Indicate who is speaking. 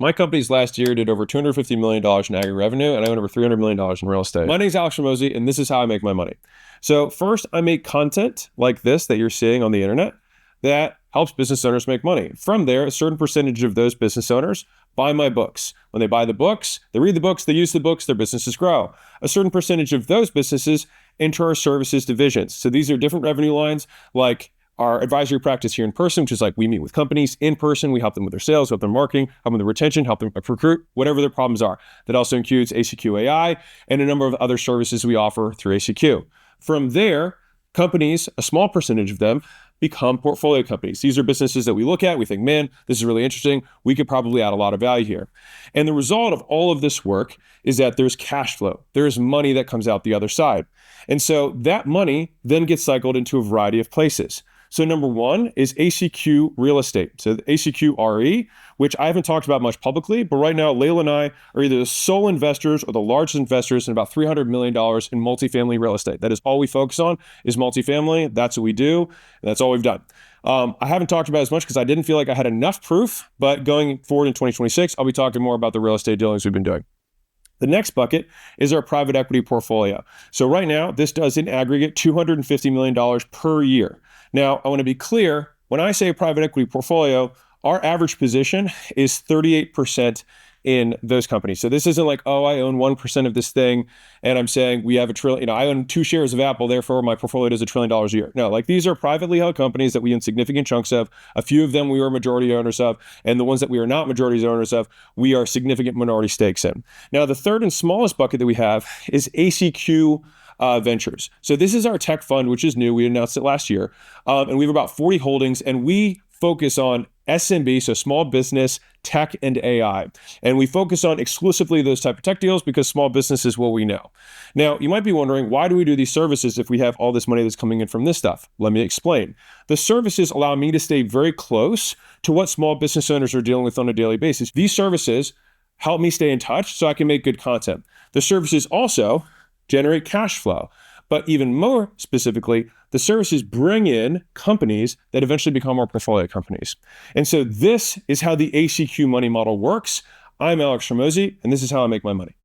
Speaker 1: My company's last year did over $250 million in aggregate revenue, and I own over $300 million in real estate. My name is Alex Hormozi, and this is how I make my money. So first, I make content like this that you're seeing on the internet that helps business owners make money. From there, a certain percentage of those business owners buy my books. When they buy the books, they read the books, they use the books, their businesses grow. A certain percentage of those businesses enter our services divisions. So these are different revenue lines, like our advisory practice here in person, which is like we meet with companies in person, we help them with their sales, help them marketing, help them with their retention, help them recruit, whatever their problems are. That also includes ACQ AI and a number of other services we offer through ACQ. From there, companies, a small percentage of them, become portfolio companies. These are businesses that we look at, we think, man, this is really interesting. We could probably add a lot of value here. And the result of all of this work is that there's cash flow. There's money that comes out the other side. And so that money then gets cycled into a variety of places. So number one is ACQ real estate. So the ACQ RE, which I haven't talked about much publicly, but right now Layla and I are either the sole investors or the largest investors in about $300 million in multifamily real estate. That is all we focus on is multifamily. That's what we do. And that's all we've done. I haven't talked about it as much because I didn't feel like I had enough proof, but going forward in 2026, I'll be talking more about the real estate dealings we've been doing. The next bucket is our private equity portfolio. So right now, this does in aggregate $250 million per year. Now, I want to be clear, when I say private equity portfolio, our average position is 38% in those companies. So this isn't like, oh, I own 1% of this thing and I'm saying we have $1 trillion, I own 2 shares of Apple, therefore my portfolio does $1 trillion a year. No, like these are privately held companies that we own significant chunks of. A few of them we are majority owners of, and the ones that we are not majority owners of, we are significant minority stakes in. Now, the third and smallest bucket that we have is ACQ Ventures. So this is our tech fund, which is new. We announced it last year. And we have about 40 holdings, and we focus on SMB, so small business, tech, and AI. And we focus on exclusively those type of tech deals because small business is what we know. Now, you might be wondering, why do we do these services if we have all this money that's coming in from this stuff? Let me explain. The services allow me to stay very close to what small business owners are dealing with on a daily basis. These services help me stay in touch so I can make good content. The services also generate cash flow. But even more specifically, the services bring in companies that eventually become our portfolio companies. And so this is how the ACQ money model works. I'm Alex Hormozi, and this is how I make my money.